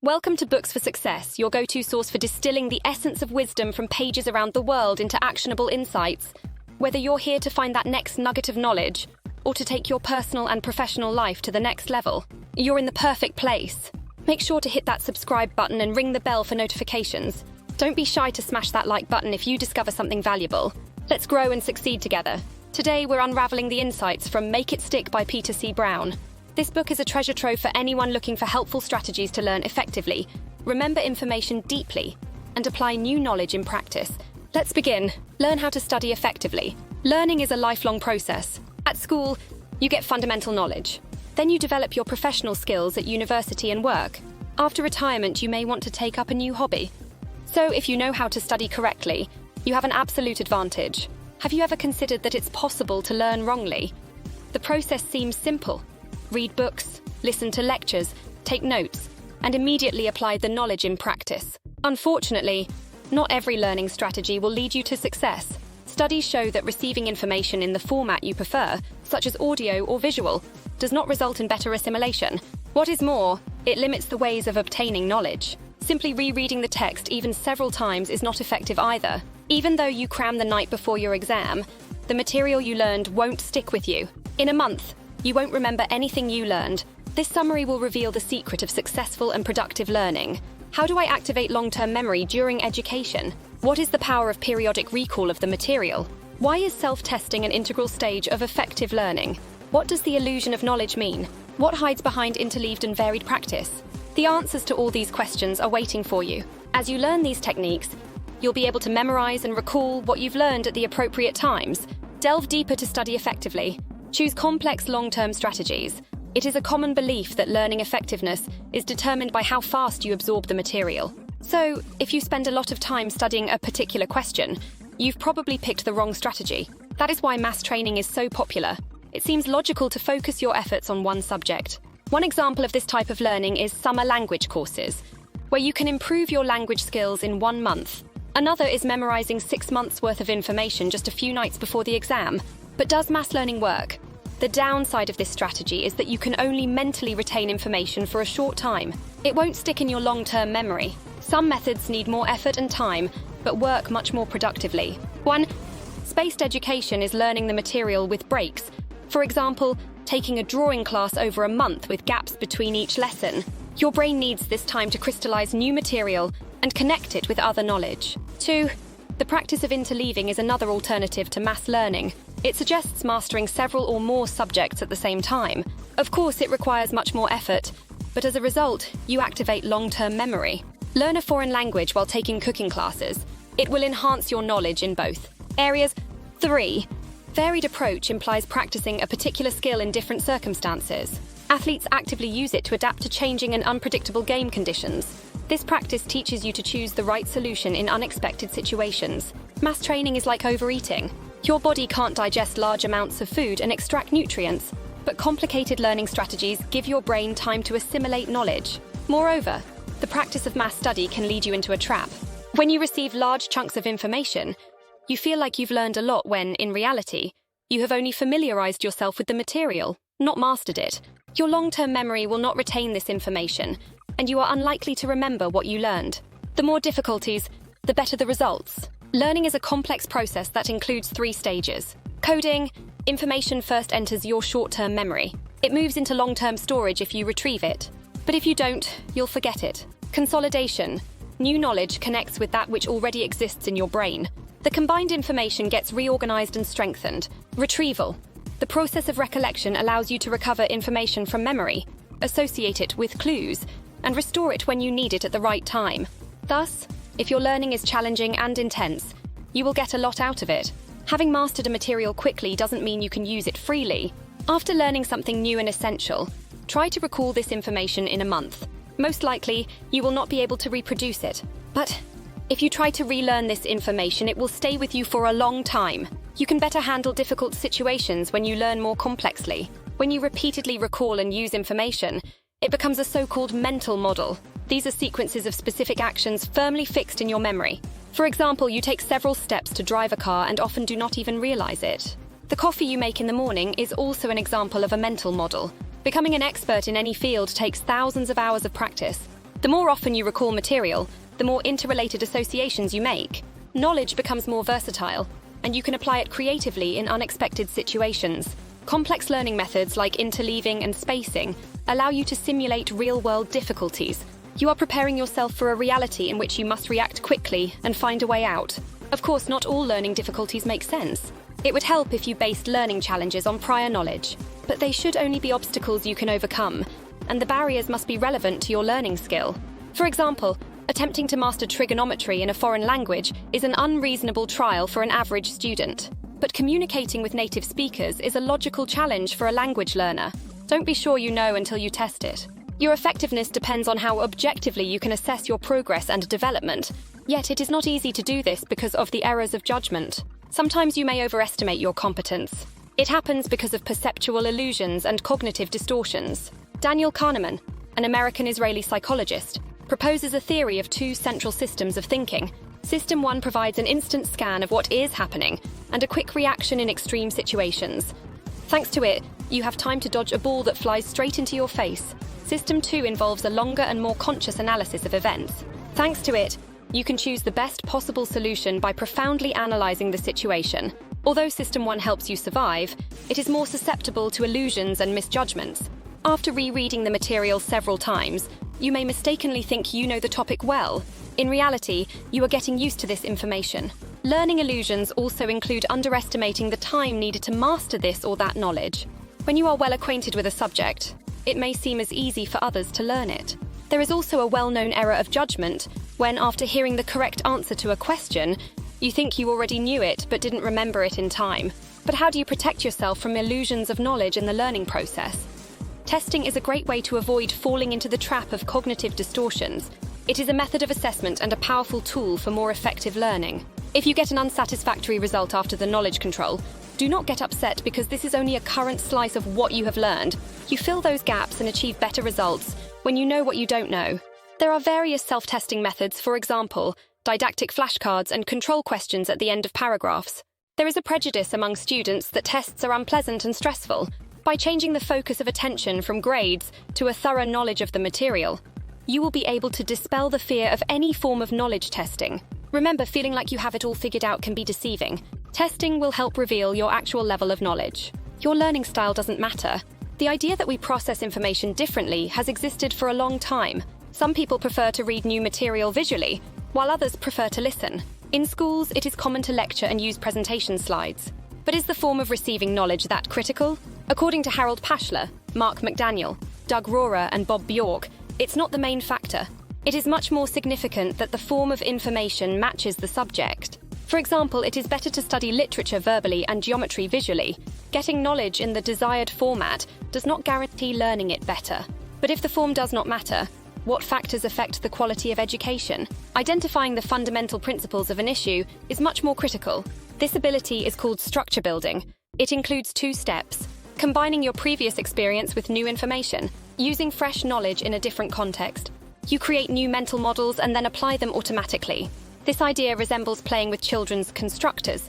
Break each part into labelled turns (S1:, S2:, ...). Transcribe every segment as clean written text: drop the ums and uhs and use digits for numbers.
S1: Welcome to Books for Success, your go-to source for distilling the essence of wisdom from pages around the world into actionable insights. Whether you're here to find that next nugget of knowledge, or to take your personal and professional life to the next level, you're in the perfect place. Make sure to hit that subscribe button and ring the bell for notifications. Don't be shy to smash that like button if you discover something valuable. Let's grow and succeed together. Today, we're unraveling the insights from Make It Stick by Peter C. Brown. This book is a treasure trove for anyone looking for helpful strategies to learn effectively, remember information deeply, and apply new knowledge in practice. Let's begin. Learn how to study effectively. Learning is a lifelong process. At school, you get fundamental knowledge. Then you develop your professional skills at university and work. After retirement, you may want to take up a new hobby. So if you know how to study correctly, you have an absolute advantage. Have you ever considered that it's possible to learn wrongly? The process seems simple. Read books, listen to lectures, take notes, and immediately apply the knowledge in practice. Unfortunately, not every learning strategy will lead you to success. Studies show that receiving information in the format you prefer, such as audio or visual, does not result in better assimilation. What is more, it limits the ways of obtaining knowledge. Simply rereading the text even several times is not effective either. Even though you cram the night before your exam, the material you learned won't stick with you. In a month, you won't remember anything you learned. This summary will reveal the secret of successful and productive learning. How do I activate long-term memory during education? What is the power of periodic recall of the material? Why is self-testing an integral stage of effective learning? What does the illusion of knowledge mean? What hides behind interleaved and varied practice? The answers to all these questions are waiting for you. As you learn these techniques, you'll be able to memorize and recall what you've learned at the appropriate times. Delve deeper to study effectively. Choose complex long-term strategies. It is a common belief that learning effectiveness is determined by how fast you absorb the material. So, if you spend a lot of time studying a particular question, you've probably picked the wrong strategy. That is why mass training is so popular. It seems logical to focus your efforts on one subject. One example of this type of learning is summer language courses, where you can improve your language skills in 1 month. Another is memorizing 6 months' worth of information just a few nights before the exam. But does mass learning work? The downside of this strategy is that you can only mentally retain information for a short time. It won't stick in your long-term memory. Some methods need more effort and time, but work much more productively. 1. Spaced education is learning the material with breaks. For example, taking a drawing class over a month with gaps between each lesson. Your brain needs this time to crystallize new material and connect it with other knowledge. 2. The practice of interleaving is another alternative to mass learning. It suggests mastering several or more subjects at the same time. Of course, it requires much more effort, but as a result, you activate long-term memory. Learn a foreign language while taking cooking classes. It will enhance your knowledge in both areas. 3. Varied approach implies practicing a particular skill in different circumstances. Athletes actively use it to adapt to changing and unpredictable game conditions. This practice teaches you to choose the right solution in unexpected situations. Mass training is like overeating. Your body can't digest large amounts of food and extract nutrients, but complicated learning strategies give your brain time to assimilate knowledge. Moreover, the practice of mass study can lead you into a trap. When you receive large chunks of information, you feel like you've learned a lot when, in reality, you have only familiarized yourself with the material, not mastered it. Your long-term memory will not retain this information, and you are unlikely to remember what you learned. The more difficulties, the better the results. Learning is a complex process that includes 3 stages. Coding, information first enters your short-term memory. It moves into long-term storage if you retrieve it. But if you don't, you'll forget it. Consolidation, new knowledge connects with that which already exists in your brain. The combined information gets reorganized and strengthened. Retrieval, the process of recollection allows you to recover information from memory, associate it with clues, and restore it when you need it at the right time. Thus, if your learning is challenging and intense, you will get a lot out of it. Having mastered a material quickly doesn't mean you can use it freely. After learning something new and essential, try to recall this information in a month. Most likely, you will not be able to reproduce it. But if you try to relearn this information, it will stay with you for a long time. You can better handle difficult situations when you learn more complexly. When you repeatedly recall and use information, it becomes a so-called mental model. These are sequences of specific actions firmly fixed in your memory. For example, you take several steps to drive a car and often do not even realize it. The coffee you make in the morning is also an example of a mental model. Becoming an expert in any field takes thousands of hours of practice. The more often you recall material, the more interrelated associations you make. Knowledge becomes more versatile, and you can apply it creatively in unexpected situations. Complex learning methods like interleaving and spacing allow you to simulate real-world difficulties. You are preparing yourself for a reality in which you must react quickly and find a way out. Of course, not all learning difficulties make sense. It would help if you based learning challenges on prior knowledge, but they should only be obstacles you can overcome, and the barriers must be relevant to your learning skill. For example, attempting to master trigonometry in a foreign language is an unreasonable trial for an average student. But communicating with native speakers is a logical challenge for a language learner. Don't be sure you know until you test it. Your effectiveness depends on how objectively you can assess your progress and development, yet it is not easy to do this because of the errors of judgment. Sometimes you may overestimate your competence. It happens because of perceptual illusions and cognitive distortions. Daniel Kahneman, an American-Israeli psychologist, proposes a theory of two central systems of thinking. System 1 provides an instant scan of what is happening and a quick reaction in extreme situations. Thanks to it, you have time to dodge a ball that flies straight into your face. System 2 involves a longer and more conscious analysis of events. Thanks to it, you can choose the best possible solution by profoundly analyzing the situation. Although System 1 helps you survive, it is more susceptible to illusions and misjudgments. After rereading the material several times, you may mistakenly think you know the topic well. In reality, you are getting used to this information. Learning illusions also include underestimating the time needed to master this or that knowledge. When you are well acquainted with a subject, it may seem as easy for others to learn it. There is also a well-known error of judgment when, after hearing the correct answer to a question, you think you already knew it but didn't remember it in time. But how do you protect yourself from illusions of knowledge in the learning process? Testing is a great way to avoid falling into the trap of cognitive distortions. It is a method of assessment and a powerful tool for more effective learning. If you get an unsatisfactory result after the knowledge control, do not get upset because this is only a current slice of what you have learned. You fill those gaps and achieve better results when you know what you don't know. There are various self-testing methods, for example, didactic flashcards and control questions at the end of paragraphs. There is a prejudice among students that tests are unpleasant and stressful. By changing the focus of attention from grades to a thorough knowledge of the material, you will be able to dispel the fear of any form of knowledge testing. Remember, feeling like you have it all figured out can be deceiving. Testing will help reveal your actual level of knowledge. Your learning style doesn't matter. The idea that we process information differently has existed for a long time. Some people prefer to read new material visually, while others prefer to listen. In schools, it is common to lecture and use presentation slides. But is the form of receiving knowledge that critical? According to Harold Pashler, Mark McDaniel, Doug Rohrer, and Bob Bjork, it's not the main factor. It is much more significant that the form of information matches the subject. For example, it is better to study literature verbally and geometry visually. Getting knowledge in the desired format does not guarantee learning it better. But if the form does not matter, what factors affect the quality of education? Identifying the fundamental principles of an issue is much more critical. This ability is called structure building. It includes 2 steps: combining your previous experience with new information, using fresh knowledge in a different context. You create new mental models and then apply them automatically. This idea resembles playing with children's constructors,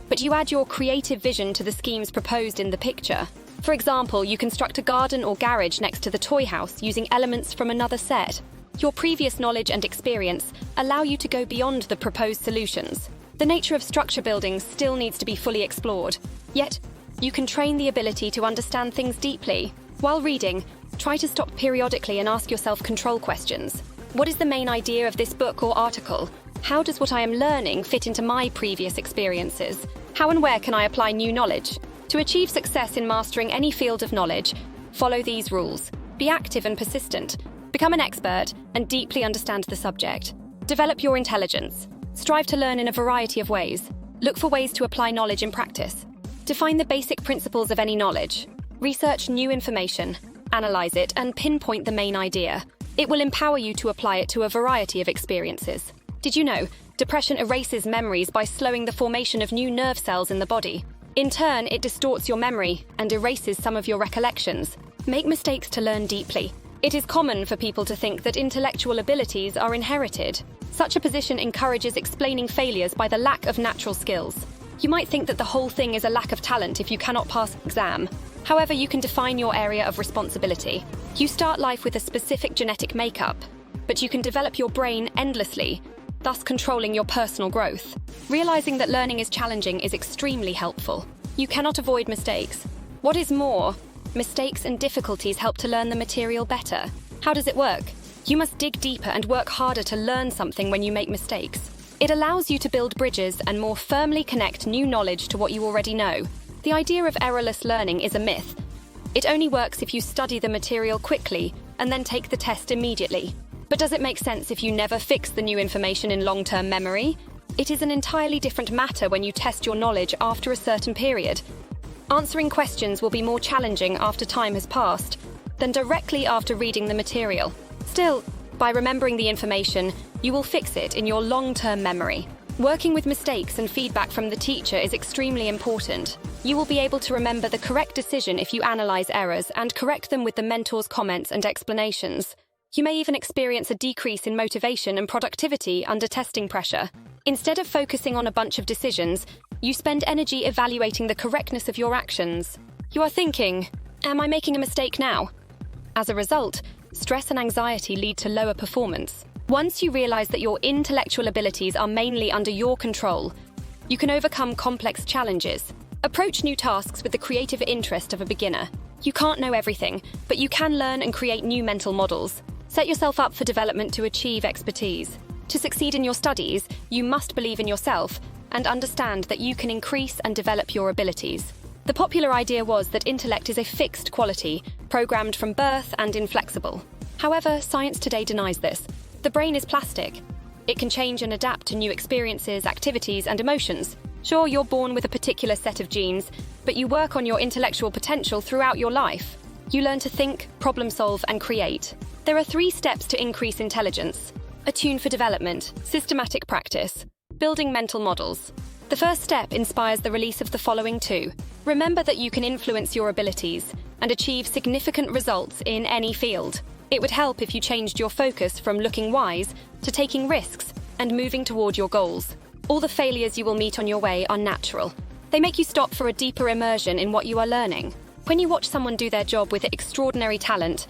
S1: but you add your creative vision to the schemes proposed in the picture. For example, you construct a garden or garage next to the toy house using elements from another set. Your previous knowledge and experience allow you to go beyond the proposed solutions. The nature of structure building still needs to be fully explored, yet you can train the ability to understand things deeply. While reading, try to stop periodically and ask yourself control questions. What is the main idea of this book or article? How does what I am learning fit into my previous experiences? How and where can I apply new knowledge? To achieve success in mastering any field of knowledge, follow these rules. Be active and persistent. Become an expert and deeply understand the subject. Develop your intelligence. Strive to learn in a variety of ways. Look for ways to apply knowledge in practice. Define the basic principles of any knowledge. Research new information. Analyze it and pinpoint the main idea. It will empower you to apply it to a variety of experiences. Did you know, depression erases memories by slowing the formation of new nerve cells in the body? In turn, it distorts your memory and erases some of your recollections. Make mistakes to learn deeply. It is common for people to think that intellectual abilities are inherited. Such a position encourages explaining failures by the lack of natural skills. You might think that the whole thing is a lack of talent if you cannot pass an exam. However, you can define your area of responsibility. You start life with a specific genetic makeup. but you can develop your brain endlessly, thus controlling your personal growth. Realizing that learning is challenging is extremely helpful. You cannot avoid mistakes. What is more, mistakes and difficulties help to learn the material better. How does it work? You must dig deeper and work harder to learn something when you make mistakes. It allows you to build bridges and more firmly connect new knowledge to what you already know. The idea of errorless learning is a myth. It only works if you study the material quickly and then take the test immediately. But does it make sense if you never fix the new information in long-term memory? It is an entirely different matter when you test your knowledge after a certain period. Answering questions will be more challenging after time has passed than directly after reading the material. Still, by remembering the information, you will fix it in your long-term memory. Working with mistakes and feedback from the teacher is extremely important. You will be able to remember the correct decision if you analyze errors and correct them with the mentor's comments and explanations. You may even experience a decrease in motivation and productivity under testing pressure. Instead of focusing on a bunch of decisions, you spend energy evaluating the correctness of your actions. You are thinking, am I making a mistake now? As a result, stress and anxiety lead to lower performance. Once you realize that your intellectual abilities are mainly under your control, you can overcome complex challenges. Approach new tasks with the creative interest of a beginner. You can't know everything, but you can learn and create new mental models. Set yourself up for development to achieve expertise. To succeed in your studies, you must believe in yourself and understand that you can increase and develop your abilities. The popular idea was that intellect is a fixed quality, programmed from birth and inflexible. However, science today denies this. The brain is plastic. It can change and adapt to new experiences, activities, and emotions. Sure, you're born with a particular set of genes, but you work on your intellectual potential throughout your life. You learn to think, problem solve, and create. There are 3 steps to increase intelligence: attune for development, systematic practice, building mental models. The first step inspires the release of the following 2. Remember that you can influence your abilities and achieve significant results in any field. It would help if you changed your focus from looking wise to taking risks and moving toward your goals. All the failures you will meet on your way are natural. They make you stop for a deeper immersion in what you are learning. When you watch someone do their job with extraordinary talent,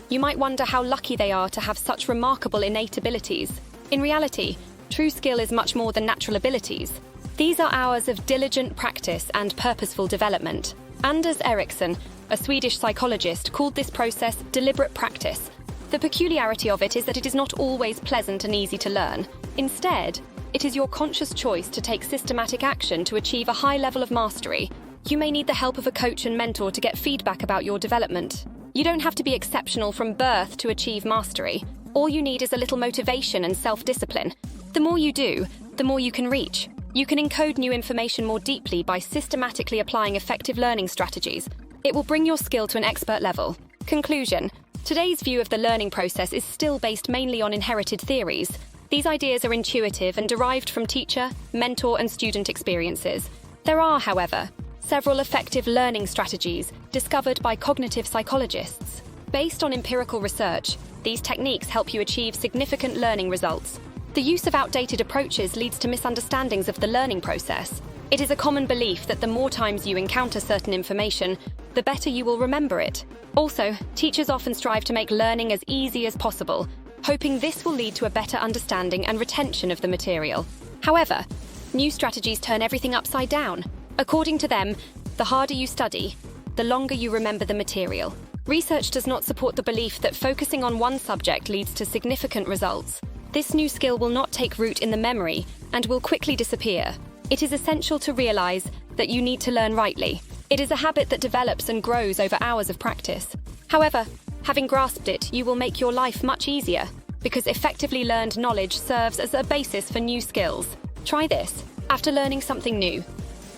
S1: you might wonder how lucky they are to have such remarkable innate abilities. In reality, true skill is much more than natural abilities. These are hours of diligent practice and purposeful development. Anders Ericsson, a Swedish psychologist, called this process deliberate practice. The peculiarity of it is that it is not always pleasant and easy to learn. Instead, it is your conscious choice to take systematic action to achieve a high level of mastery. You may need the help of a coach and mentor to get feedback about your development. You don't have to be exceptional from birth to achieve mastery. All you need is a little motivation and self-discipline. The more you do, the more you can reach. You can encode new information more deeply by systematically applying effective learning strategies. It will bring your skill to an expert level. Conclusion: today's view of the learning process is still based mainly on inherited theories. These ideas are intuitive and derived from teacher, mentor, and student experiences. There are, however, several effective learning strategies discovered by cognitive psychologists. Based on empirical research, these techniques help you achieve significant learning results. The use of outdated approaches leads to misunderstandings of the learning process. It is a common belief that the more times you encounter certain information, the better you will remember it. Also, teachers often strive to make learning as easy as possible, hoping this will lead to a better understanding and retention of the material. However, new strategies turn everything upside down. According to them, the harder you study, the longer you remember the material. Research does not support the belief that focusing on one subject leads to significant results. This new skill will not take root in the memory and will quickly disappear. It is essential to realize that you need to learn rightly. It is a habit that develops and grows over hours of practice. However, having grasped it, you will make your life much easier, because effectively learned knowledge serves as a basis for new skills. Try this. After learning something new,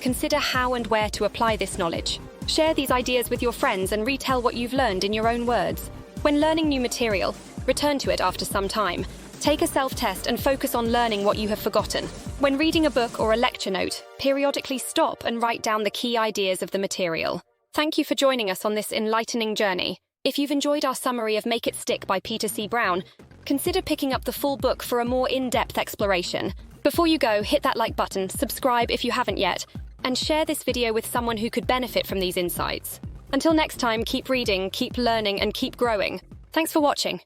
S1: consider how and where to apply this knowledge. Share these ideas with your friends and retell what you've learned in your own words. When learning new material, return to it after some time. Take a self-test and focus on learning what you have forgotten. When reading a book or a lecture note, periodically stop and write down the key ideas of the material. Thank you for joining us on this enlightening journey. If you've enjoyed our summary of Make It Stick by Peter C. Brown, consider picking up the full book for a more in-depth exploration. Before you go, hit that like button, subscribe if you haven't yet, and share this video with someone who could benefit from these insights. Until next time, keep reading, keep learning, and keep growing. Thanks for watching.